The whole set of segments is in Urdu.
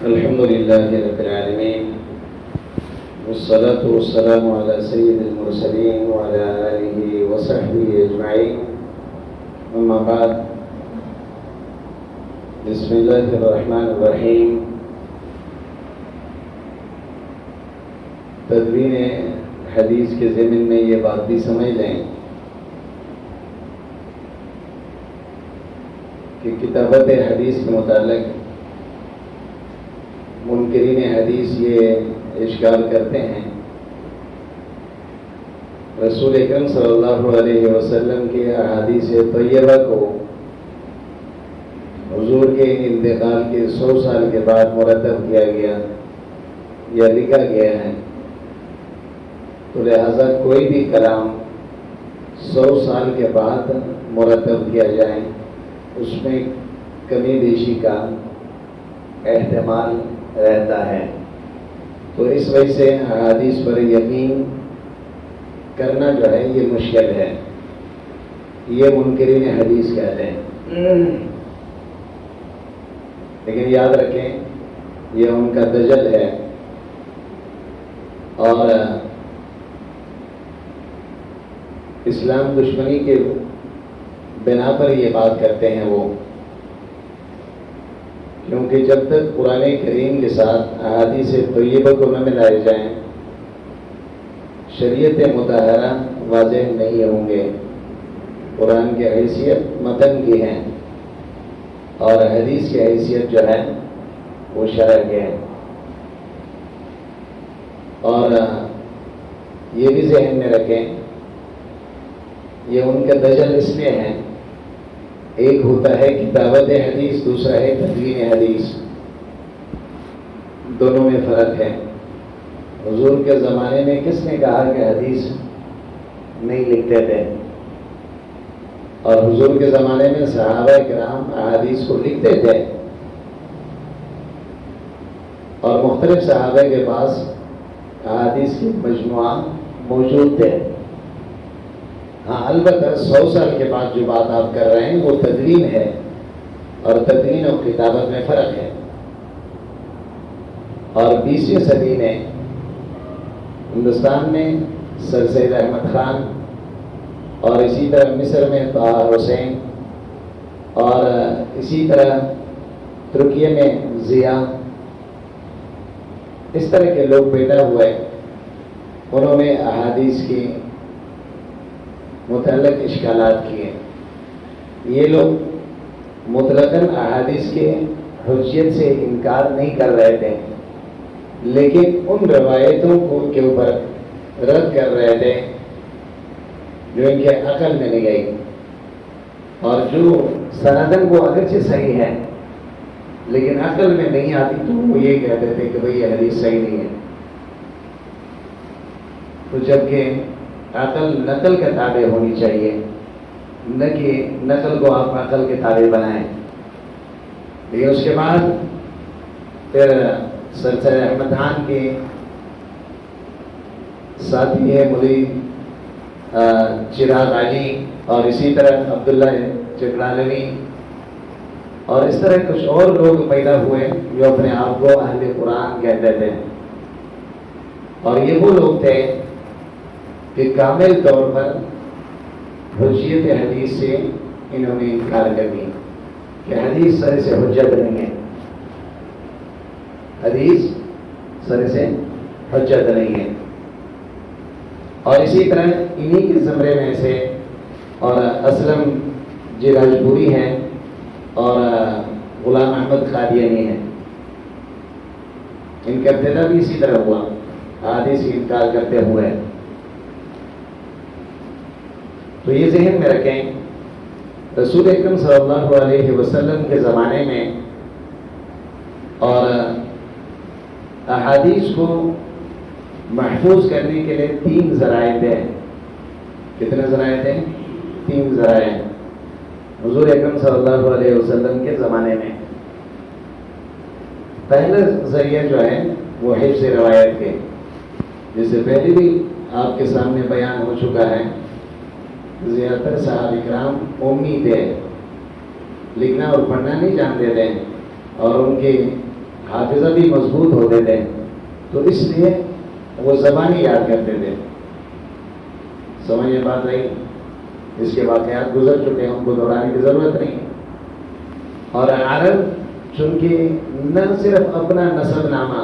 الحمد لله رب العالمين والصلاة والسلام على سيد المرسلين وعلى آله وصحبه أجمعين أما بعد بسم الله الرحمن الرحيم تدوین حدیث کے ضمن میں یہ بات بھی سمجھ لیں کہ کتابت حدیث کے متعلق منکرین حدیث یہ اشکال کرتے ہیں رسول اکرم صلی اللہ علیہ وسلم کے احادیث طیبہ کو حضور کے انتقال کے 100 سال کے بعد مرتب کیا گیا یا لکھا گیا ہے، تو لہذا کوئی بھی کلام 100 سال کے بعد مرتب کیا جائے اس میں کمی بیشی کا احتمال رہتا ہے، تو اس وجہ سے احادیث پر یقین کرنا جو ہے یہ مشکل ہے، یہ منکرین حدیث کہتے ہیں۔ لیکن یاد رکھیں یہ ان کا دجل ہے اور اسلام دشمنی کے بنا پر یہ بات کرتے ہیں وہ، کیونکہ جب تک قرآن کریم کے ساتھ احادیث طیبہ کو نہ ملائے جائیں شریعت مطہرہ واضح نہیں ہوں گے۔ قرآن کی حیثیت متن کی ہے اور حدیث کی حیثیت جو ہے وہ شرع کی ہے، اور یہ بھی ذہن میں رکھیں یہ ان کا دجل اس لیے ہے، ایک ہوتا ہے کتابت حدیث، دوسرا ہے تدوین حدیث، دونوں میں فرق ہے۔ حضور کے زمانے میں کس نے کہا کہ حدیث نہیں لکھتے تھے؟ اور حضور کے زمانے میں صحابہ کرام احادیث کو لکھتے تھے اور مختلف صحابہ کے پاس احادیث کے مجموعہ موجود تھے۔ ہاں البتہ 100 سال کے بعد جو بات آپ کر رہے ہیں وہ تدوین ہے، اور تدوین اور کتابت میں فرق ہے۔ اور 20ویں صدی میں ہندوستان میں سر سید احمد خان اور اسی طرح مصر میں طاہر حسین اور اسی طرح ترکیہ میں ضیاء، اس طرح کے لوگ پیدا ہوئے، انہوں نے احادیث کی متعلق اشکالات کیے۔ یہ لوگ مطلقاً احادیث کے حجیت سے انکار نہیں کر رہے تھے، لیکن ان روایتوں کو کے اوپر رد کر رہے تھے جو ان کے عقل میں نہیں گئی، اور جو سندن کو اگرچہ صحیح ہے لیکن عقل میں نہیں آتی تو وہ یہ کہتے تھے کہ بھئی یہ حدیث صحیح نہیں ہے۔ تو جبکہ عقل نقل کے تابع ہونی چاہیے، نہ کہ نقل کو آپ عقل کے تابع بنائیں۔ لیکن اس کے بعد پھر سر سید احمد خان کے ساتھی ہے مولوی چراغ علی اور اسی طرح عبداللہ چکرالوی اور اس طرح کچھ اور لوگ پیدا ہوئے جو اپنے آپ کو اہل قرآن کہتے تھے، اور یہ وہ لوگ تھے کہ کامل طور پر حجیت حدیث سے انہوں نے انکار کر دی کہ حدیث سر سے حجت نہیں ہے، حدیث سر سے حجت نہیں ہے۔ اور اسی طرح انہی کے زمرے میں سے اور اسلم جی راجپوری ہیں اور غلام احمد قادیانی ہیں، ان کا ابتدا بھی اسی طرح ہوا، حدیث سے انکار کرتے ہوئے۔ تو یہ ذہن میں رکھیں رسول اکرم صلی اللہ علیہ وسلم کے زمانے میں اور احادیث کو محفوظ کرنے کے لیے 3 ذرائع تھے۔ کتنے ذرائع تھے؟ 3 ذرائع حضور اکرم صلی اللہ علیہ وسلم کے زمانے میں۔ پہلا ذریعہ جو ہے وہ حفظ روایت کے، جسے پہلے بھی آپ کے سامنے بیان ہو چکا ہے، زیادہ تر صحابہ کرام امی تھے، لکھنا اور پڑھنا نہیں جانتے تھے، اور ان کے حافظہ بھی مضبوط ہوتے تھے، تو اس لیے وہ زبانی یاد کرتے تھے. سمجھ میں بات رہی؟ اس کے واقعات گزر چکے ہیں، ہم کو دہرانے کی ضرورت نہیں. اور عرب چونکہ نہ صرف اپنا نسب نامہ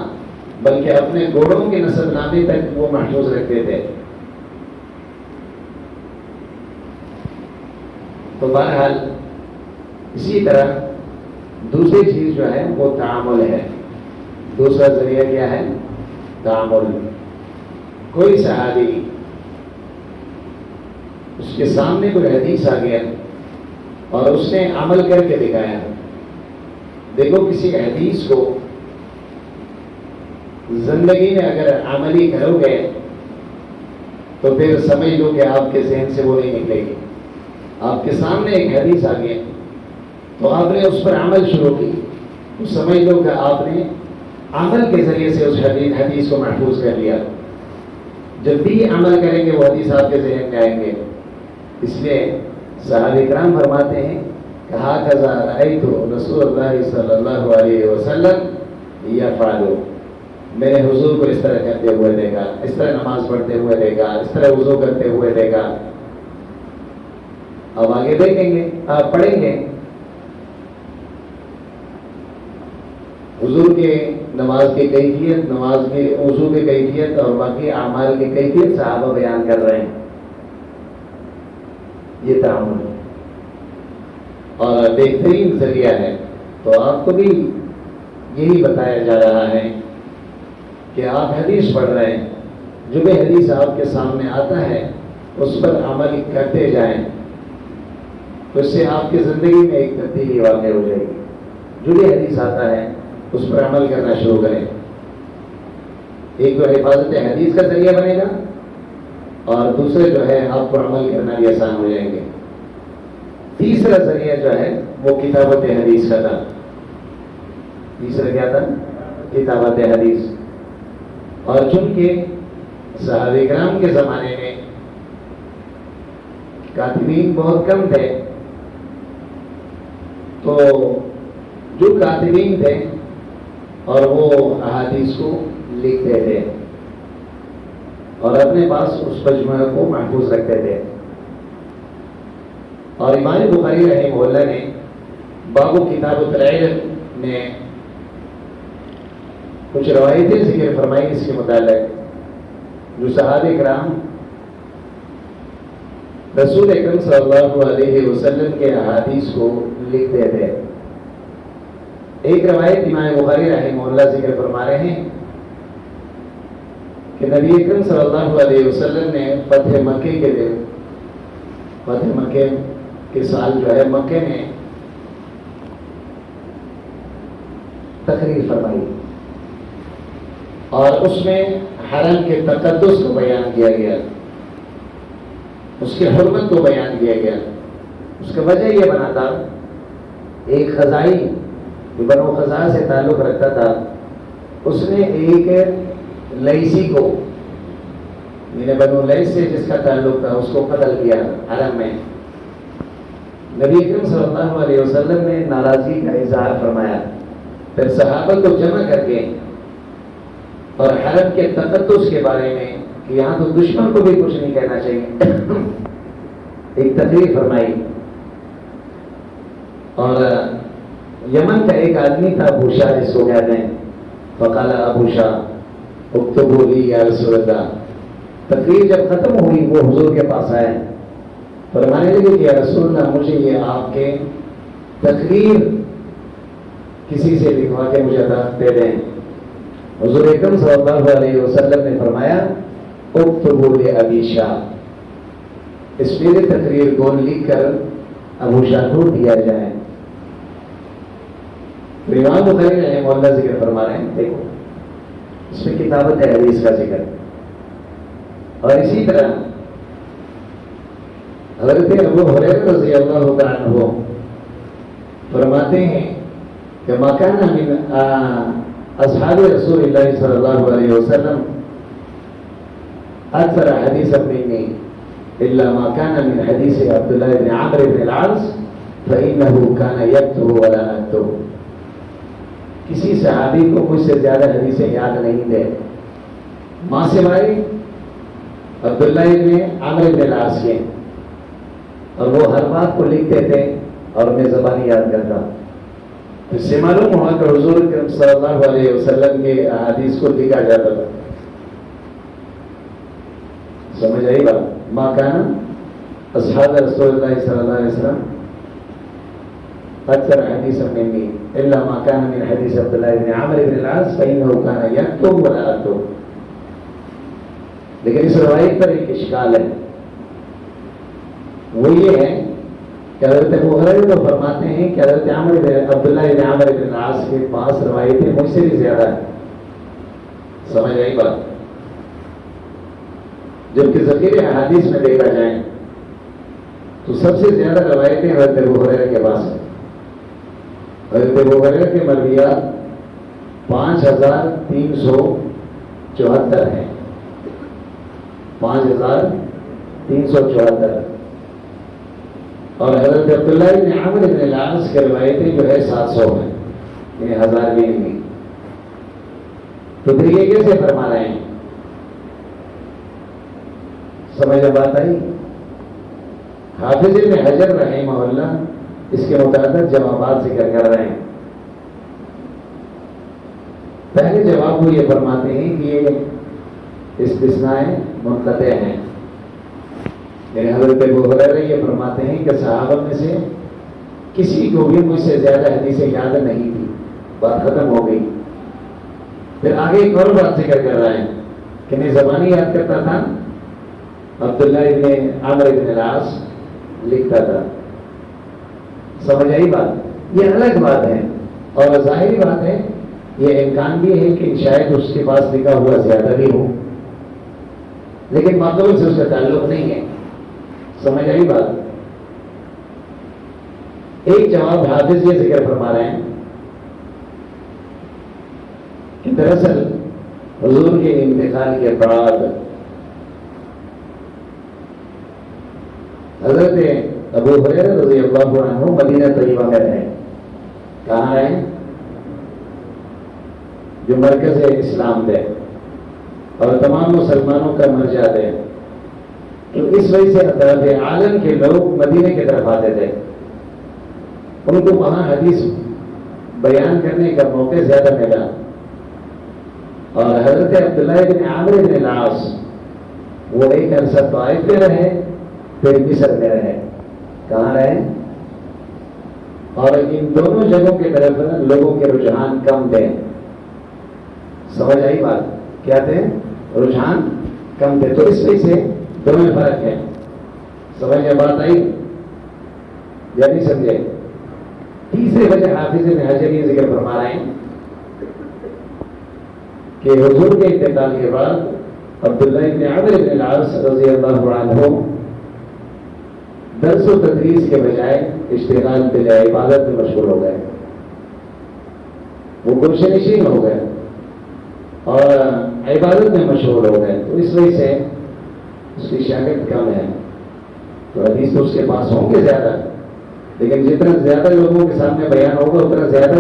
بلکہ اپنے گھوڑوں کے نسب نامے تک وہ محفوظ رکھتے تھے. تو بہرحال اسی طرح دوسری چیز جو ہے وہ تعامل ہے. دوسرا ذریعہ کیا ہے؟ تعامل. کوئی صحابی اس کے سامنے کوئی حدیث آ گیا اور اس نے عمل کر کے دکھایا. دیکھو کسی حدیث کو زندگی میں اگر عملی کرو گے تو پھر سمجھ لو کہ آپ کے ذہن سے وہ نہیں نکلے گی. آپ کے سامنے ایک حدیث آ گیا تو آپ نے اس پر عمل شروع کی تو سمجھ لو کہ آپ نے عمل کے ذریعے سے اس حدیث کو محفوظ کر لیا. جب بھی عمل کریں گے وہ حدیث آپ کے ذہن میں آئیں گے. اس لیے صحابہ کرام فرماتے ہیں کہ ہاکذا رأیت رسول اللہ صلی اللہ علیہ وسلم یفعل، میں نے حضور کو اس طرح کرتے ہوئے دیکھا، اس طرح نماز پڑھتے ہوئے دیکھا، اس طرح وضو کرتے ہوئے دیکھا. اب آگے دیکھیں گے، آپ پڑھیں گے حضور کے نماز کی کیفیت، نماز کے وضو کی کیفیت اور باقی اعمال کی کیفیت صحابہ بیان کر رہے ہیں. یہ تعامل اور بہترین ذریعہ ہے. تو آپ کو بھی یہی بتایا جا رہا ہے کہ آپ حدیث پڑھ رہے ہیں، جو بھی حدیث آپ کے سامنے آتا ہے اس پر عمل کرتے جائیں، تو اس سے آپ کی زندگی میں ایک تبدیلی واقع ہو جائے گی. جو بھی حدیث آتا ہے اس پر عمل کرنا شروع کریں. ایک تو حفاظت حدیث کا ذریعہ بنے گا اور دوسرے جو ہے آپ کو عمل کرنا بھی آسان ہو جائیں گے. تیسرا ذریعہ جو ہے وہ کتابت حدیث کا تھا. تیسرا کیا تھا؟ کتابت حدیث. اور چونکہ صحابہ کرام کے زمانے میں کاتبین بہت کم تھے، تو جو کاتبین تھے اور وہ احادیث کو لکھتے تھے اور اپنے پاس اس مجموعہ کو محفوظ رکھتے تھے. اور امام بخاری رحمہ اللہ نے باب کتابۃ العلم میں کچھ روایتیں ذکر فرمائی اس کے متعلق، جو صحابہ کرام رسول اکرم صلی اللہ علیہ وسلم کے احادیث کو لکھتے تھے. ایک روایت امام بخاری رحمہ اللہ ذکر فرما رہے ہیں کہ نبی اکرم صلی اللہ علیہ وسلم نے فتح مکے کے دن، فتح مکے کے سال جو ہے مکے میں تقریر فرمائی اور اس میں حرم کے تقدس کو بیان کیا گیا، اس کی حرمت کو بیان کیا گیا. اس کا وجہ یہ بنا تھا، ایک خزائی جو بنو خزاع سے تعلق رکھتا تھا، اس نے ایک لیسی کو، یعنی بنو لیس سے جس کا تعلق تھا، اس کو قتل کیا حرم میں. نبی اکرم صلی اللہ علیہ وسلم نے ناراضگی کا اظہار فرمایا. پھر صحابہ کو جمع کر کے اور حرم کے تقدس کے بارے میں کہ یہاں تو دشمن کو بھی کچھ نہیں کہنا چاہیے، ایک تقریر فرمائی. اور یمن کا ایک آدمی تھا ابو شاہ جس کو کہتے ہیں، فقال ابو شاہ اکتبوا لی یا رسول اللہ. تقریر جب ختم ہوئی وہ حضور کے پاس آئے، فرمانے لگے کہ یا رسول اللہ مجھے یہ آپ کے تقریر کسی سے لکھوا کے مجھے دے دیں. حضور اکرم صلی اللہ علیہ وسلم نے فرمایا اکتبوا لابی شاہ، اس میرے تقریر کو لکھ کر ابو شاہ کو دیا جائے. امام بخاری رحمہ اللہ ذکر فرما رہے ہیں، دیکھو اس میں کتابت حدیث کا ذکر. اور اسی طرح حضرت ابو ہریرہ رضی اللہ تعالیٰ عنہ فرماتے ہیں کہ ما کان من اصحاب رسول اللہ صلی اللہ علیہ وسلم اکثر حدیث منی الا ما كان من حدیث عبداللہ بن عمرو بن العاص فإنه كان يكتب ولا أكتب. کسی صحابی کو مجھ سے زیادہ حدیثیں یاد نہیں تھے ماں سے بھائی عبداللہ ابن عامر ابن العاص کے، اور وہ ہر بات کو لکھتے تھے اور میں زبانی یاد کرتا. اس سے معلوم ہوا کہ حضور صلی اللہ علیہ وسلم کے احادیث کو لکھا جاتا تھا. سمجھ آئی بات؟ ما کان اصحاب رسول اللہ صلی اللہ علیہ وسلم اکثر حدیث منی الا ما کان من حدیث عبداللہ ابن عامر ابن العاص فانه کان یکتب ولا اکتب. لیکن اس روایت پر ایک اشکال ہے، وہ یہ ہے کہ حضرت ابو ہریرہ تو فرماتے ہیں کہ حضرت عبداللہ ابن عامر ابن العاص کے پاس روایتیں مجھ سے بھی زیادہ ہیں. سمجھ آئی بات؟ جبکہ ذخیرے احادیث میں دیکھا جائے تو سب سے زیادہ روایتیں حضرت ابو ہریرہ کے پاس ہیں. حضرت ابو ہریرہ کے مرویات 5374 ہیں. 5374. اور حضرت عبداللہ ابن عامر ابن العاص کے روایتیں جو ہے 700 ہیں، یعنی 1000 بھی نہیں. تو پھر یہ کیسے فرما رہے ہیں؟ سمجھ میں بات آئی؟ حافظ ابن حجر رحمہ اللہ اس کے متعدد جوابات ذکر کر رہے ہیں. پہلے جواب وہ یہ فرماتے ہیں کہ یہ استثناء منقطع ہیں، یعنی حضرت ابو ہریرہ یہ فرماتے ہیں کہ صحابہ میں سے کسی کو بھی مجھ سے زیادہ حدیثیں یاد نہیں تھی، بات ختم ہو گئی. پھر آگے ایک اور بات ذکر کر رہے ہیں کہ میں زبانی یاد کرتا تھا، عبداللہ ابن عامر ابن العاص لکھتا تھا. سمجھ آئی بات؟ یہ الگ بات ہے، اور ظاہری بات ہے یہ امکان بھی ہے کہ شاید اس کے پاس لکھا ہوا زیادہ بھی ہو، لیکن مقبول سے اس کا تعلق نہیں ہے. سمجھ آئی بات؟ ایک جواب حافظ یہ ذکر فرما رہے ہیں کہ دراصل حضور کے انتقال کے بعد حضرت ابو ہریرہ رضی اللہ عنہ مدینہ طیبہ میں رہے. کہاں رہے؟ جو مرکز اسلام تھے اور تمام مسلمانوں کا مرجع تھے. تو اس وجہ سے اطراف عالم کے لوگ مدینے کی طرف آتے تھے، ان کو وہاں حدیث بیان کرنے کا موقع زیادہ ملا. اور حضرت عبداللہ ابن عامر ابن العاص وہ ایک عرصہ طائف میں رہے، پھر مصر میں رہے. کہاں رہے؟ اور ان دونوں جگہوں کی طرف لوگوں کے رجحان کم تھے. سمجھ آئی بات؟ کیا تھے؟ رجحان کم تھے. تو اس وجہ سے دونوں میں فرق ہے. سمجھ میں بات آئی یا نہیں سمجھے؟ تیسری وجہ حافظ ابن حجر یہ ذکر فرما رہے ہیں کہ حضور کے انتقال کے بعد عبداللہ ابن عامر ابن العاص رضی اللہ عنہ درس و تدریس کے بجائے اشتغال عبادت میں مشغول ہو گئے. وہ گلشن نشین ہو گئے اور عبادت میں مشغول ہو گئے. تو اس وجہ سے اس کی شاگرد کم ہے. تو حدیث تو اس کے پاس ہوں گے زیادہ، لیکن جتنا زیادہ لوگوں کے سامنے بیان ہوگا اتنا زیادہ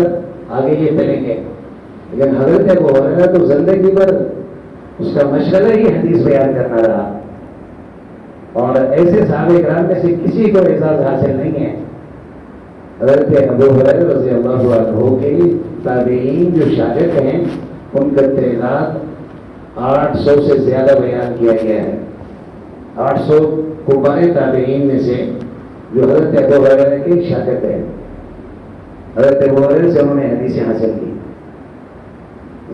آگے یہ چلیں گے. لیکن حضرت ابو ہریرہ تو زندگی پر اس کا مشغلہ ہی حدیث بیان کرنا رہا، اور ایسے صحابہ کرام میں سے کسی کو اعزاز حاصل نہیں ہے. حضرت ابو ہریرہ رضی اللہ عنہ کے تابعین جو شاگرد ہیں ان کا تعداد 800 سے زیادہ بیان کیا گیا ہے. 800 کبار تابعین میں سے جو حضرت ابو ہریرہ کے شاگرد ہیں، حضرت ابو ہریرہ سے انہوں نے حدیثیں حاصل کی.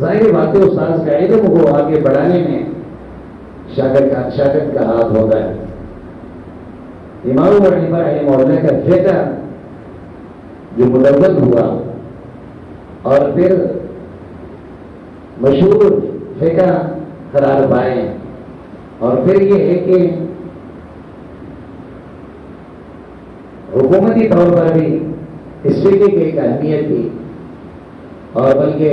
ظاہر بات ہے استاذ کا علم کو آگے بڑھانے میں شاگرد کا ہاتھ ہوتا ہے. امام ابو حنیفہ رحمہ اللہ کا فقہ جو مدون ہوا اور پھر مشہور فقہ قرار پائے، اور پھر یہ ہے کہ حکومتی طور پر بھی اس فقہ کی ایک اہمیت تھی، اور بلکہ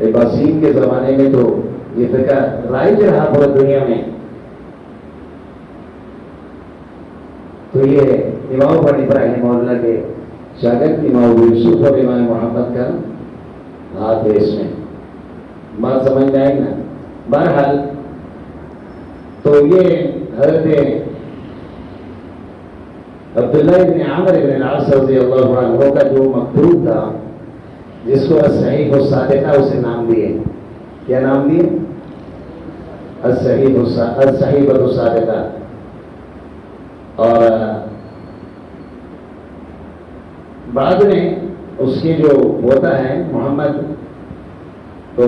عباسیین کے زمانے میں تو یہ فقہ رائج رہا پورے دنیا میں. تو یہ امام ابو حنیفہ رحمہ اللہ کے شاگرد امام ابو یوسف اور امام محمد کا ہاتھ ہے اس میں، بات سمجھ میں آئی نا؟ بہرحال تو یہ حضرت عبداللہ ابن عامر ابن العاص رضی اللہ عنہ کا جو مکتوب تھا، جس کو الصحیح الصادقہ اسے نام دیے، کیا نام دیے؟ الصحیح الصادقہ. اور بعد میں اس کی جو ہوتا ہے محمد، تو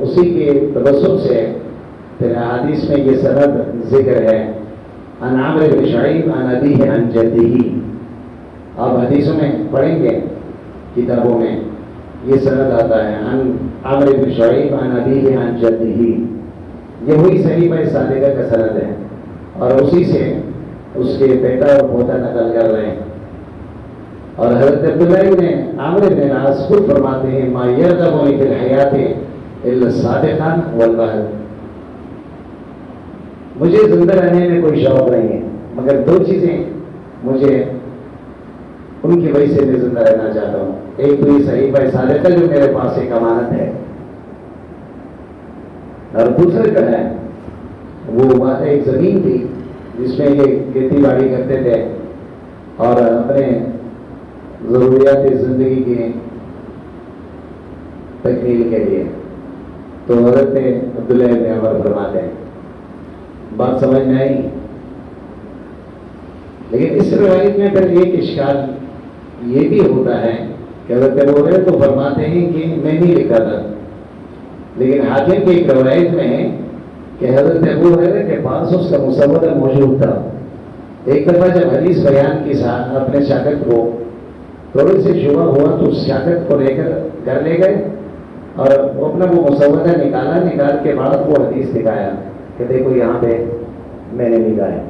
اسی کے تبسم سے پھر احادیث میں یہ سند ذکر ہے، عن عمرو بن شعیب عن ابیہ عن جدہ. آپ حدیثوں میں پڑھیں گے کتابوں میں یہ سند آتا ہے، عن عمرو بن شعیب عن ابیہ عن جدہ. یہ وہی صحیح صادقہ کا سند ہے، اور اسی سے اس کے بیٹا اور پوتا نقل کر رہے ہیں. اور حضرت عبداللہ ابن عامر بن العاص خود فرماتے ہیں، ما یرغبنی فی الحیات الا الصادقان والبہر. مجھے زندہ رہنے میں کوئی شوق نہیں ہے، مگر دو چیزیں مجھے ان کی وجہ سے میں زندہ رہنا چاہتا ہوں. ایک تو یہ صحیح صادقہ جو میرے پاس ایک امانت ہے، اور دوسرا جو ہے وہ ایک زمین تھی جس میں یہ کھیتی باڑی کرتے تھے اور اپنے ضروریات زندگی کی تکمیل کے لیے. تو حضرت عبداللہ ابن عمر فرماتے ہیں، بات سمجھ میں آئی؟ لیکن اس روایت میں پھر ایک اشکال یہ بھی ہوتا ہے کہ حضرت ابو ہریرہ تو فرماتے ہیں کہ میں نہیں لکھا تھا، لیکن حاکم کی ایک روایت میں ہے کہ حضرت ابو ہریرہ کے پاس اس کا مسودہ موجود تھا. ایک دفعہ جب حدیث بیان کی ساتھ اپنے شاگرد کو تھوڑے سے شبہ ہوا تو اس شاگرد کو لے کر گھر لے گئے اور اپنا وہ مسودہ نکال کے بعد وہ حدیث دکھایا کہ دیکھو یہاں پہ میں نے لکھا ہے.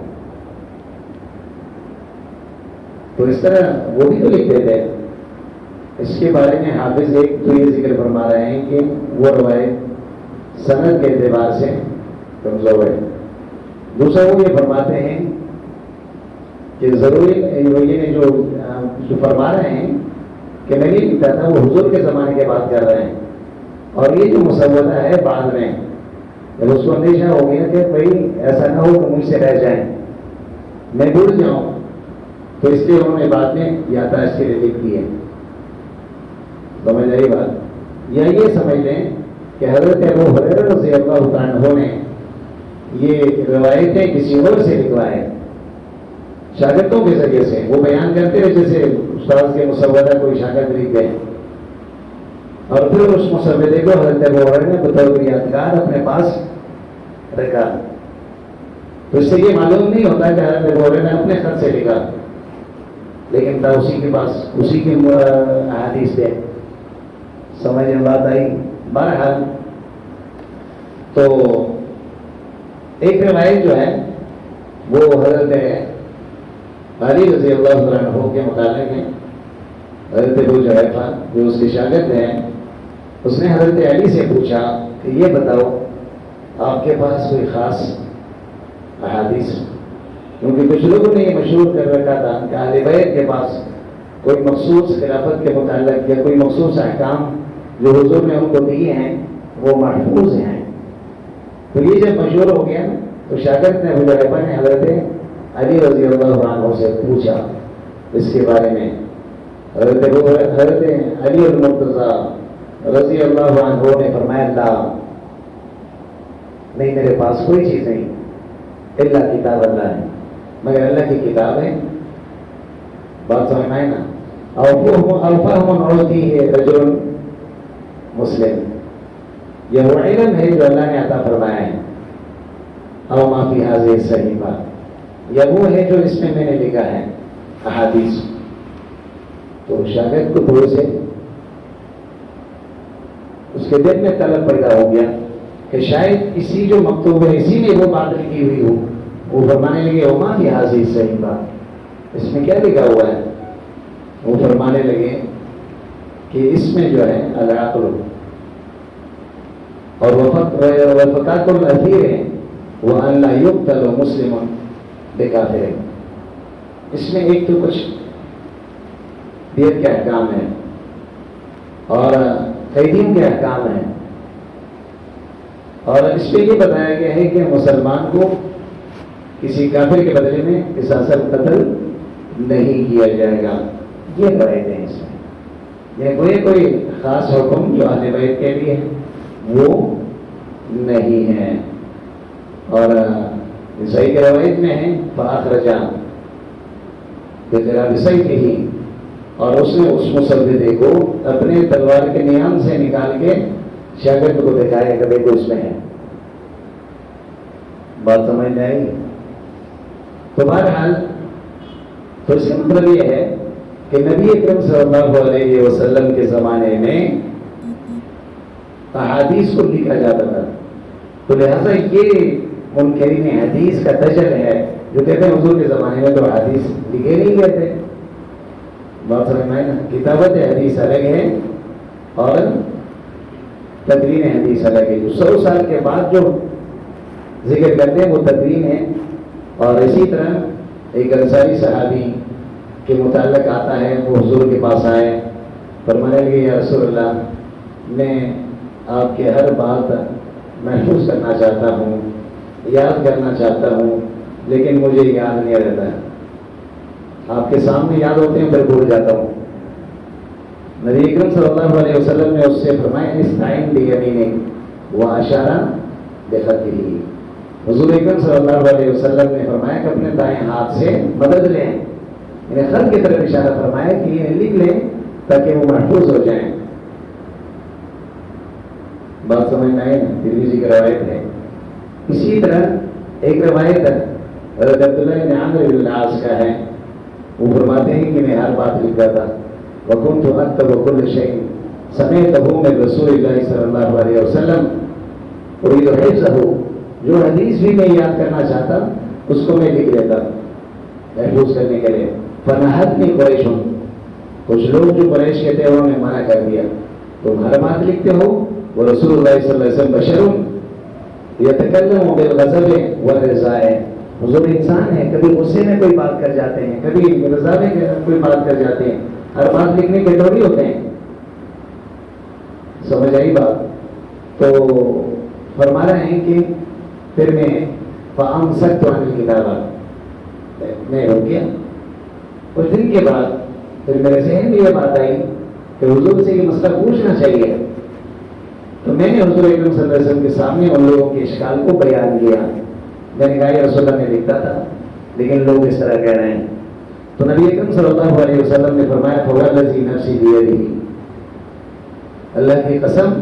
تو اس طرح وہ بھی تو لکھتے تھے. اس کے بارے میں حافظ ایک تو یہ ذکر فرما رہے ہیں کہ وہ روایت سند کے اعتبار سے کمزور ہے. دوسرا وہ یہ فرماتے ہیں کہ ضروری یہ جو فرما رہے ہیں کہ میں نہیں لکھتا تھا، وہ حضور کے زمانے کے بات کر رہے ہیں. اور یہ جو مسودہ ہے بعد میں جب اس کو اندیشہ ہو گیا کہ بھائی ایسا نہ ہو کہ مجھ سے رہ جائیں، میں بھول جاؤں، تو اس لیے انہوں نے بعد میں یادداشت کے لیے لکھ دی ہے. سمجھ آئی بات؟ یا یہ سمجھ لیں کہ حضرت ابو ہریرہ رضی اللہ تعالیٰ عنہ نے یہ روایتیں کسی اور سے لکھوائے، شاگردوں کے ذریعے سے. وہ بیان کرتے ہیں جیسے استاد کے مسودہ کوئی شاگرد لکھ گئے، اور پھر اس مسودے کو حضرت ابو ہریرہ نے بطور یادگار اپنے پاس رکھا. تو اس سے یہ معلوم نہیں ہوتا کہ حضرت ابو ہریرہ نے اپنے خط سے لکھا، لیکن تھا اسی کے پاس، اسی کے احادیث تھے. سمجھ میں بات آئی؟ بہرحال تو ایک روایت جو ہے وہ حضرت علی رضی اللہ عنہ کے متعلق ہے. حضرت ابو جحیفہ جو اس کے شاگرد ہیں، اس نے حضرت علی سے پوچھا کہ یہ بتاؤ آپ کے پاس کوئی خاص احادیث، کیونکہ کچھ لوگوں نے یہ مشہور کر رکھا تھا کہ اہل بیت کے پاس کوئی مخصوص خلافت کے متعلق یا کوئی مخصوص احکام جو حضور نے ان کو دیے ہیں وہ محفوظ ہیں. تو یہ جب مشہور ہو گیا تو شاگرد نے ابو جحیفہ نے حضرت علی رضی اللہ عنہ سے پوچھا اس کے بارے میں. حضرت علی المرتضیٰ رضی اللہ عنہ نے فرمایا اللہ نہیں، میرے پاس کوئی چیز نہیں اللہ کتاب اللہ ہے، مگر اللہ کی کتاب ہے. بات سمجھ میں آئے نا؟ الفہم عوتی ہے رجل مسلم، یہ وہ علم ہے جو اللہ نے عطا فرمایا ہے. او ما فی هذه الصحیفہ، یا وہ ہے جو اس میں نے لکھا ہے احادیث. تو شاگرد کو تھوڑے سے اس کے دل میں طلب پیدا ہو گیا کہ شاید اسی جو مکتوب ہے اسی میں وہ بات لکھی ہوئی ہو. وہ فرمانے لگے او ما فی هذه الصحیفہ، اس میں کیا لکھا ہوا ہے؟ وہ فرمانے لگے کہ اس میں جو ہے العقل اور وفقات الاثیر ہے وَأَن لَا يُقْتَلُ مُسْلِمٌ بِكَافِرٍ. اس میں ایک تو کچھ دیت کے احکام ہے، اور قیدیوں کے احکام ہیں، اور اس پہ یہ بتایا گیا ہے کہ مسلمان کو کسی کافر کے بدلے میں قصاص قتل نہیں کیا جائے گا. یہ روایتیں ہیں اس میں، یہ کوئی خاص حکم جو اہل بیت کے لیے ہے وہ نہیں ہے. اور عیسائی کے روایت میں ہے فاخرجا بجرا بسائی ہی، اور اس نے اس مسودے کو اپنے تلوار کے نیام سے نکال کے شاگرد کو دکھایا کہ دیکھو اس میں ہے. بات سمجھ میں آئی؟ تو بہرحال تو اس کا مطلب یہ ہے کہ نبی اکرم صلی اللہ علیہ وسلم کے زمانے میں احادیث کو لکھا جاتا تھا. تو لہذا یہ منکرین حدیث کا دجل ہے جو کہتے ہیں حضور کے زمانے میں تو حدیث لکھے نہیں گئے تھے. بات سمجھ میں آئی نا؟ کتابت حدیث الگ ہے اور تدوین حدیث الگ ہے. جو 100 سال کے بعد جو ذکر کرتے ہیں وہ تدوین ہے. اور اسی طرح ایک انصاری صحابی کے متعلق آتا ہے، وہ حضور کے پاس آئے، فرمانے لگے یا رسول اللہ، میں آپ کے ہر بات محفوظ کرنا چاہتا ہوں، یاد کرنا چاہتا ہوں، لیکن مجھے یاد نہیں رہتا ہے. آپ کے سامنے یاد ہوتے ہیں پھر بھول جاتا ہوں. نبی اکرم صلی اللہ علیہ وسلم نے اس سے فرمایا استعین بیمینک واشارہ بخطہ. حضور اکرم صلی اللہ علیہ وسلم نے فرمایا کہ اپنے دائیں ہاتھ سے مدد لیں، یعنی خط کی طرف اشارہ فرمایا کہ یہ لکھ لیں تاکہ وہ محفوظ ہو جائیں. بات سمجھ میں آئی نا؟ ترمذی کی روایت ہے. اسی طرح ایک روایت حضرت عبداللہ بن عمرو بن العاص کا ہے، وہ فرماتے ہیں کہ میں ہر بات لکھتا تھا. وَكُنْتُ أَكْتُبُ كُلَّ شَيْءٍ سَمِعْتُهُ مِنْ رسول اللہ صلی اللہ علیہ وسلم أُرِيدُ حِفْظَهُ. جو حدیث بھی میں یاد کرنا چاہتا اس کو میں لکھ لیتا محفوظ کرنے کے لیے. فَنَحَتْنِي قُرَيْشٌ. کچھ لوگ جو قریش کہتے ہیں انہوں نے منع کر دیا، تم ہر بات لکھتے ہو. ورسول اللہ صلی اللہ علیہ وسلم بشر یتکلم بالغضب والرضاء. حضور انسان ہے، کبھی غصے میں کوئی بات کر جاتے ہیں، کبھی رضا میں کوئی بات کر جاتے ہیں. ہر بات لکھنے کے تھوڑی ہوتے ہیں. سمجھ آئی بات؟ تو فرما رہے ہیں کہ پھر میں فَأَمْسَكْتُ عَنِ الْكِتَابَةِ، میں رک گیا. کچھ دن کے بعد پھر میرے ذہن میں یہ بات آئی کہ حضور سے یہ مسئلہ پوچھنا چاہیے. تو میں نے حضور اکرم صلی اللہ علیہ وسلم کے سامنے ان لوگوں کے اشکال کو بیان کیا. میں نے کہا یا رسول اللہ، میں لکھتا تھا لیکن لوگ اس طرح کہہ رہے ہیں. تو نبی اکرم صلی اللہ علیہ وسلم نے فرمایا فوالذی نفسی بیدہ، اللہ کی قسم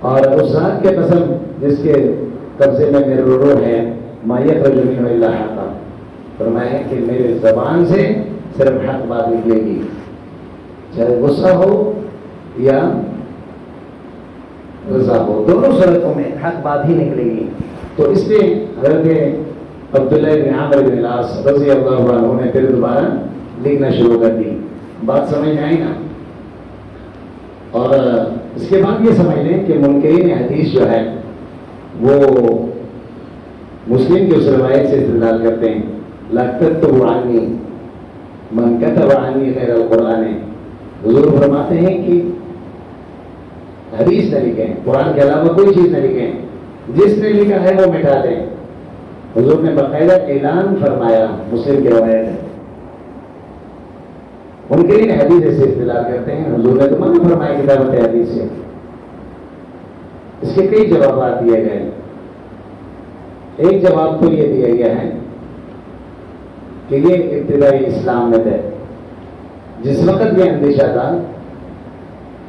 اور اس ذات کے قسم جس کے قبضے میں میرے روح ہے، ما یخرج منہ الا حق. فرمایا کہ میرے زبان سے صرف حق بات نکلے گی، چاہے غصہ ہو یا رضا ہو، دونوں صورتوں میں حق بات ہی نکلے گی. تو اس لیے حضرت عبداللہ بن عمرو بن العاص رضی اللہ عنہ نے پھر دوبارہ لکھنا شروع کر دی. بات سمجھ میں آئی نا؟ اور اس کے بعد یہ سمجھ لیں کہ منکرین حدیث جو ہے وہ مسلم کی اس روایت سے استدلال کرتے ہیں لا تكتب عنی من كتب عنی غیر القرآن. حضور فرماتے ہیں کہ حدیث نہ لکھیں، قرآن کے علاوہ کوئی چیز نہ لکھیں، جس نے لکھا ہے وہ مٹا دیں. حضور نے باقاعدہ اعلان فرمایا، مسلم کی روایت ہے. منکرین حدیث سے استدلال کرتے ہیں حضور نے تو منع فرمایا کتابت حدیث سے. اس کے کئی جوابات دیے گئے. ایک جواب تو یہ دیا گیا ہے کہ یہ ابتدائی اسلام میں تھے. جس وقت یہ اندیشہ تھا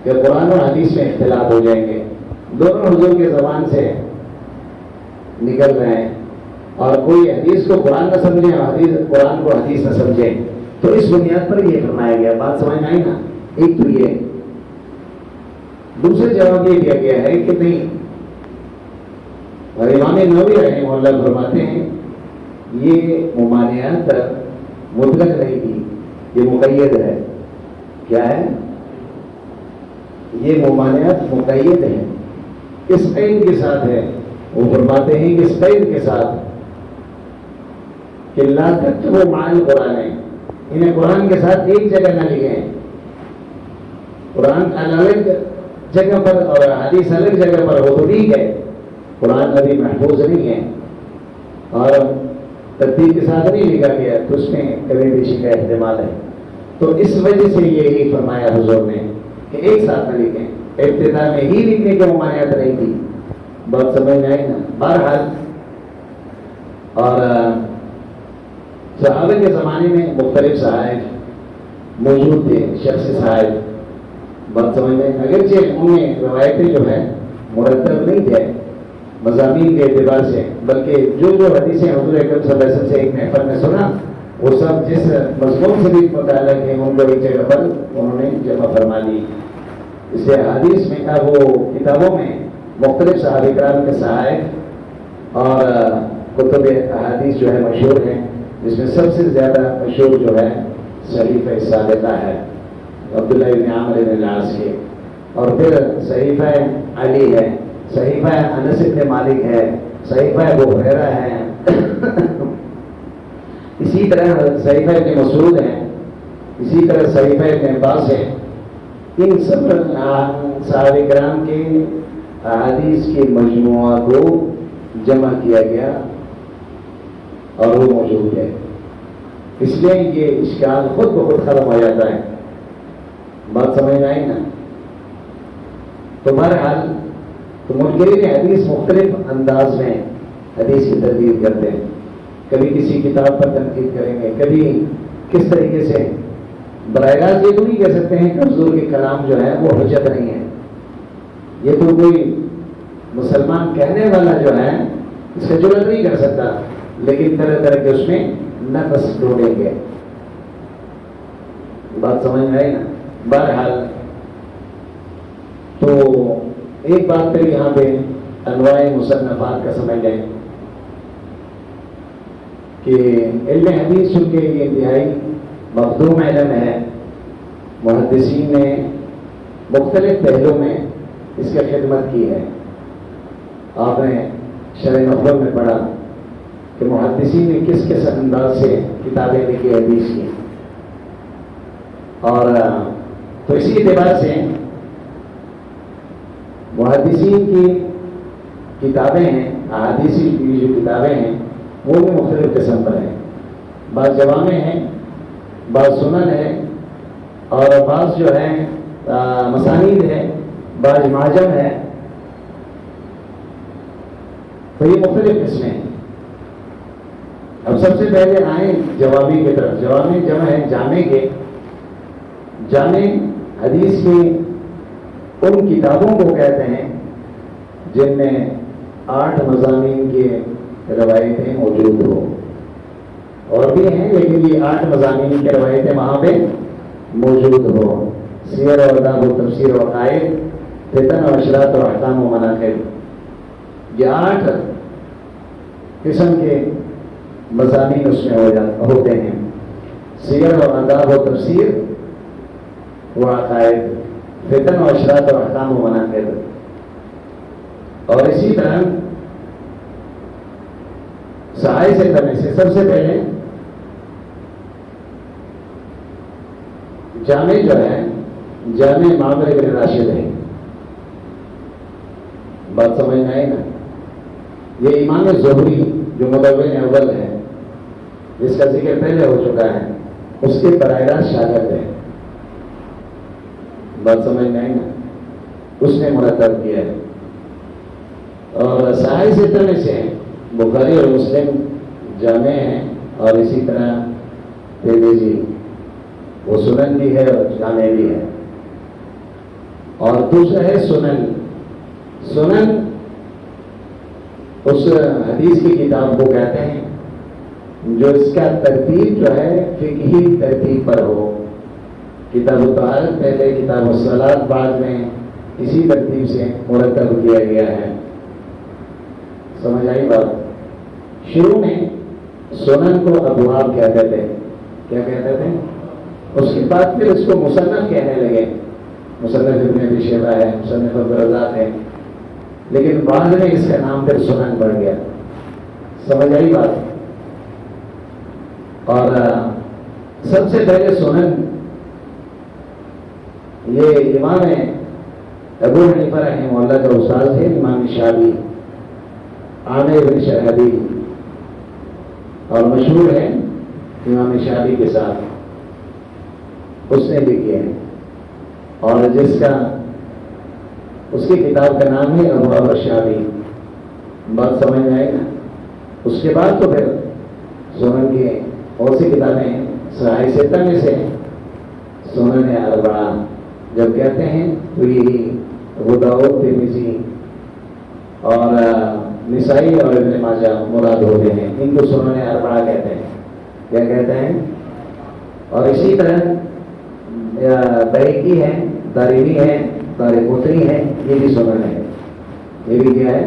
کہ قرآن اور حدیث میں اختلاف ہو جائیں گے، دونوں حضور کے زبان سے نکل رہے ہیں، اور کوئی حدیث کو قرآن نہ سمجھے اور حدیث قرآن کو حدیث نہ سمجھے، تو اس بنیاد پر یہ فرمایا گیا. بات سمجھ میں آئی نا؟ ایک تو یہ. دوسرا جواب یہ دیا گیا ہے کہ نہیں، اور امام نووی رحمہ اللہ فرماتے ہیں یہ ممانعت مطلق نہیں تھی، یہ مقید ہے. کیا ہے؟ یہ ممانعت مقید ہے، کس قید کے ساتھ ہے؟ وہ فرماتے ہیں کہ اس قید کے ساتھ کہ لا تكتبوا مع القرآن، انہیں قرآن کے ساتھ ایک جگہ نہ لکھیں. قرآن الگ جگہ پر اور حدیث الگ جگہ پر ہو تو ٹھیک ہے، قرآن نبی محفوظ نہیں ہے اور ترتیب کے ساتھ نہیں لکھا گیا تو اس میں کبھی بیشی کا احتمال ہے. تو اس وجہ سے یہی فرمایا حضور نے کہ ایک ساتھ نہ لکھیں. ابتدا میں ہی لکھنے کی ممانعت نہیں تھی. بات سمجھ میں آئی نا. بہرحال اور صحابہ کے زمانے میں مختلف صحائف موجود تھے، شخص صحائف. بات سمجھ میں اگرچہ ان میں روایتیں جو ہیں مرتب نہیں تھے مضامین کے اعتبار سے، بلکہ جو حدیثیں حضور اکرم صلی اللہ علیہ وسلم سے ایک محفل میں سنا وہ سب جس مضمون سے بھی متعلق ہے ان کو ایک جگہ پر انہوں نے جمع فرما لی. اس سے حدیث میں وہ کتابوں میں مختلف صحابہ کرام کے صحائف اور کتب احادیث جو ہے مشہور ہیں، جس میں سب سے زیادہ مشہور جو ہے صحیفہ صادقہ ہے عبداللہ بن عامر بن العاص کے، اور پھر صحیفہ علی ہے، صحیفہ انس بن مالک ہے، صحیفہ ابو ہریرہ ہے، اسی طرح صحیفہ ابن مسعود ہے، اسی طرح صحیفہ ابن عباس ہے. ان سب صحابہ کرام کے احادیث کے مجموعہ کو جمع کیا گیا اور وہ موجود ہے. اس لیے یہ اشکال خود بخود ختم ہو جاتا ہے. بات سمجھ میں آئی نا. تو بہرحال تو منکرین حدیث مختلف انداز میں حدیث کی تردید کرتے ہیں. کبھی کسی کتاب پر تنقید کریں گے، کبھی کس طریقے سے. براہ راست یہ تو نہیں کہہ سکتے ہیں کہ حضور کے کلام جو ہے وہ حجت نہیں ہے. یہ تو کوئی مسلمان کہنے والا جو ہے اس کا جرات نہیں کر سکتا، لیکن طرح طرح کے اس میں نقص ڈھونڈیں گے. بات سمجھ میں آئی نا. بہرحال تو ایک بات پھر یہاں پہ انواع مصنفات کا سمجھ لیں کہ علم حدیث چونکہ یہ انتہائی مخدوم علم ہے، محدثین نے مختلف پہلو میں اس کی خدمت کی ہے. آپ نے شرح نخبہ میں پڑھا کہ محدثین نے کس کس انداز سے کتابیں لکھی حدیث کی، اور تو اسی اعتبار سے محدثین کی کتابیں ہیں، احادیثی کی جو کتابیں ہیں وہ بھی مختلف قسم پر ہیں. بعض جوامع ہیں، بعض سنن ہے، اور بعض جو ہے مسانید ہے، بعض معجم ہے. تو یہ مختلف قسمیں ہیں. اب سب سے پہلے آئیں جوامی کی طرف. جوامی جمع ہے جامع کے. جامع حدیث کی ان کتابوں کو کہتے ہیں جن میں 8 مضامین کے روایتیں موجود ہو. اور بھی ہیں لیکن یہ 8 مضامین کی روایتیں وہاں پہ موجود ہو. سیر و آداب و تفسیر و عقائد، فتن و اشراط و احکام و مناقب، یہ 8 قسم کے مضامین اس میں ہوتے ہیں. سیر و آداب و تفسیر و عقائد، فتن و اشراط و احکام و مناقب. اور اسی طرح سہائی سے کرنے سے سب سے پہلے جامع جو ہے جامع معمر بن راشد ہے. بات سمجھ میں آئی نا. یہ امام زہری جو مدون اول ہے جس کا ذکر پہلے ہو چکا ہے اس کے براہ راست شاگرد ہے. بات سمجھ میں آئی نا. اس نے مرتب کیا ہے. اور سہائی سے کرنے سے بخاری اور مسلم جامع ہیں، اور اسی طرح ترمذی وہ سنن بھی ہے اور جامع بھی ہے. اور دوسرا ہے سنن. سنن اس حدیث کی کتاب کو کہتے ہیں جو اس کا ترتیب جو ہے فقہی ترتیب پر ہو. کتاب الطہارت پہلے، کتاب الصلاۃ بعد میں، اسی ترتیب سے مرتب کیا گیا ہے. سمجھ آئی بات. شروع میں سنن کو ابواب کہتے تھے. کیا کہتے تھے؟ اس کے بعد پھر اس کو مصنف کہنے لگے. مصنف ابن ابی شیبہ ہے، مصنف عبدالرزاق ہے، لیکن بعد میں اس کا نام پھر سنن پڑ گیا. سمجھ آئی بات. اور سب سے پہلے سنن یہ امام ابو حنیفہ رحمہ اللہ کا استاد ہے امام شافعی، عامر بن شرحبیل، اور مشہور ہے امام شافعی کے ساتھ، اس نے لکھے ہیں، اور جس کا اس کی کتاب کا نام ہے ابواب الشافعی۔ بات سمجھ میں آئے نا؟ اس کے بعد تو پھر سنن کی اور سی کتابیں صحیح ستہ میں سے سنن اربعہ جب کہتے ہیں تو یہی ابو داؤد، ترمذی اور نسائی اور ابن ماجہ مراد ہوتے ہیں، ان کو سنن اربعہ کہتے ہیں۔ کیا کہتے ہیں؟ اور اسی طرح بیہقی ہے، دارمی ہے، دارقطنی ہے، یہ بھی سنن ہے، یہ بھی کیا ہے؟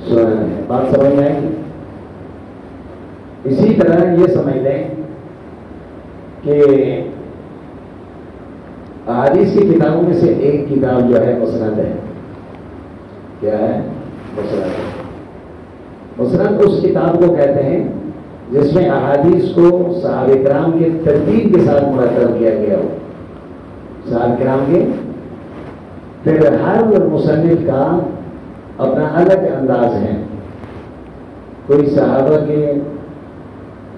سنن ہے۔ بات سمجھ میں آئے گی؟ اسی طرح یہ سمجھ لیں کہ احادیث کی کتابوں میں سے ایک کتاب جو ہے مسند ہے۔ کیا ہے؟ مسند ہے۔ مسند اس کتاب کو کہتے ہیں جس میں احادیث کو صحابہ کرام کے ترتیب کے ساتھ مرتب کیا گیا ہو۔ صحابہ کرام کے پھر ہر مصنف کا اپنا الگ انداز ہے۔ کوئی صحابہ کے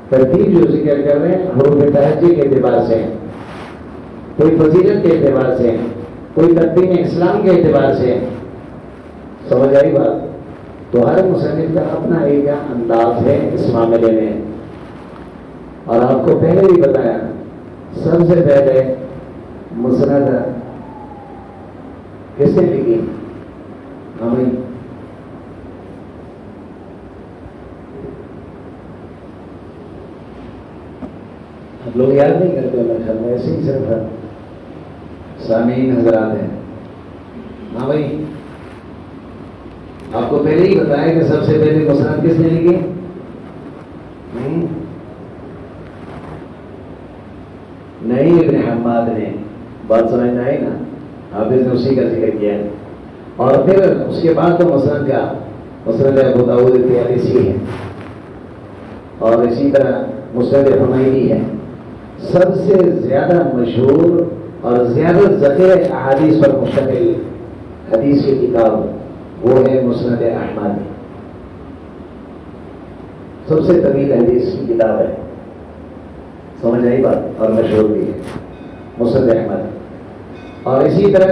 ترتیب جو ذکر کر رہے ہیں حروف تہجی کے اعتبار سے، کوئی فضیلت کے اعتبار سے، کوئی تقدیم اسلام کے اعتبار سے، سمجھ آئی بات؟ تو ہر مصنف کا اپنا ایک انداز ہے اس معاملے میں۔ اور آپ کو پہلے بھی بتایا، سب سے پہلے مسند کس نے لکھی؟ ہمیں آپ لوگ یاد نہیں کرتے، میرے خیال میں ایسے ہی صرف سامعین حضرات ہیں۔ ہاں بھائی، آپ کو پہلے ہی بتایا کہ سب سے پہلے مسند کس نے لکھی؟ نہیں، ابن حماد نے۔ بات سمجھنا ہے نا؟ حافظ نے اسی کا ذکر کیا ہے۔ اور پھر اس کے بعد تو مسند کا مسند ابو داؤد الطیالسی ہے، اور اسی طرح مسند حمیدی ہے۔ سب سے زیادہ مشہور اور زیادہ ذخیرہ احادیث پر مشتمل حدیث کی کتاب وہ ہے مسند احمد۔ سب سے طویل حدیث کی کتاب ہے، سمجھ آئی بات؟ اور مشہور بھی ہے مسند احمد۔ اور اسی طرح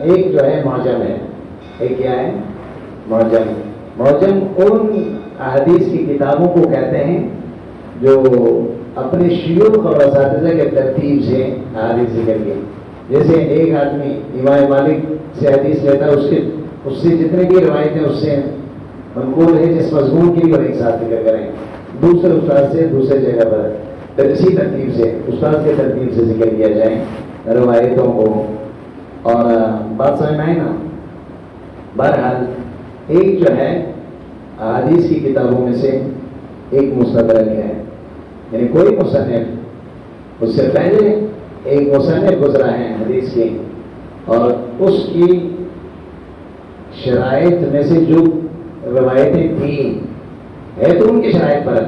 ایک جو ہے معجم ہے، ایک کیا ہے؟ معجم۔ معجم ان احادیث کی کتابوں کو کہتے ہیں جو اپنے شیوخ اور اساتذہ کے ترتیب سے حدیث ذکر کی۔ جیسے ایک آدمی امام مالک سے حدیث لیتا ہے، اس سے جتنے بھی روایتیں اس سے منقول ہے جس مضمون کی بھی اور ایک ساتھ ذکر کریں، دوسرے استاد سے دوسرے جگہ پر، پھر اسی ترتیب سے استاد کے ترتیب سے ذکر کیا جائے روایتوں کو۔ اور بات سمجھ میں آئے نا؟ بہرحال ایک جو ہے حدیث کی کتابوں میں سے ایک مستدرک ہے، یعنی کوئی مصنف اس سے پہلے ایک مصنف گزرا ہے حدیث کی، اور اس کی شرائط میں سے جو روایتیں تھیں ہے تو ان کی شرائط پر،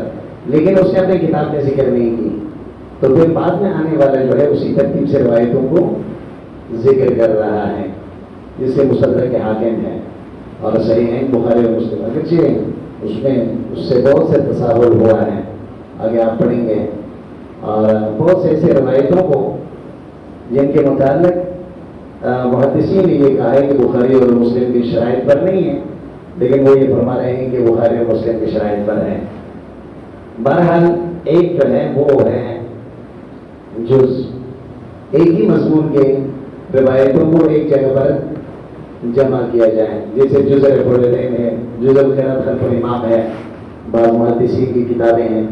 لیکن اس نے اپنی کتاب میں ذکر نہیں کی، تو پھر بعد میں آنے والا جو ہے اسی ترتیب سے روایتوں کو ذکر کر رہا ہے، جس سے مستدرک حاکم ہے اور صحیح ہیں بخاری اور مسلم۔ اگرچہ اس میں اس سے بہت سے تساہل ہوا ہے، آگے آپ پڑھیں گے، اور بہت سے ایسے روایتوں کو جن کے متعلق محدثین نے یہ کہا ہے کہ بخاری اور مسلم کی شرائط پر نہیں ہے، لیکن وہ یہ فرما رہے ہیں کہ بخاری اور مسلم کی شرائط پر ہے۔ بہرحال ایک جو ہے وہ ہے جز، ایک ہی مضمون کے روایتوں کو ایک جگہ پر جمع کیا جائے، جیسے جز الفردین ہے، جز القراءۃ خلف الامام ہے، بعض محدثین کی کتابیں ہیں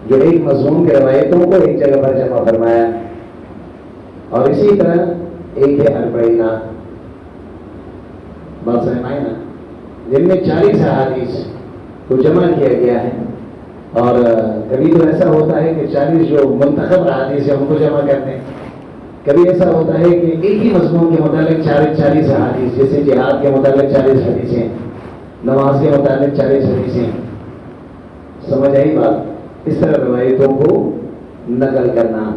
جو ایک مضمون کے روایتوں کو ایک جگہ پر جمع فرمایا۔ اور اسی طرح ایک ہے اربعینہ، بات سمجھ آئے نا، جن میں 40 احادیث کو جمع کیا گیا ہے۔ اور کبھی تو ایسا ہوتا ہے کہ 40 جو منتخب احادیث ہیں ان کو جمع کرتے ہیں، کبھی ایسا ہوتا ہے کہ ایک ہی مضمون کے متعلق 40 احادیث، جیسے جہاد کے متعلق 40 حدیثیں، نماز کے متعلق 40 حدیثیں، سمجھ آئی بات؟ اس طرح روایتوں کو نقل کرنا۔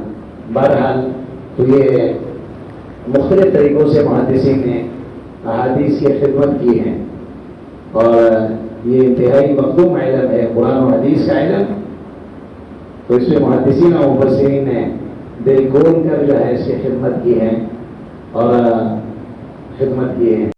بہرحال تو یہ مختلف طریقوں سے محدثین نے احادیث کی خدمت کی ہے، اور یہ انتہائی مخدوم علم ہے، قرآن و حدیث کا علم. تو اس میں محدثین و مفسرین نے دل کھول کر جو ہے اس کی خدمت کی ہے اور خدمت کی ہے.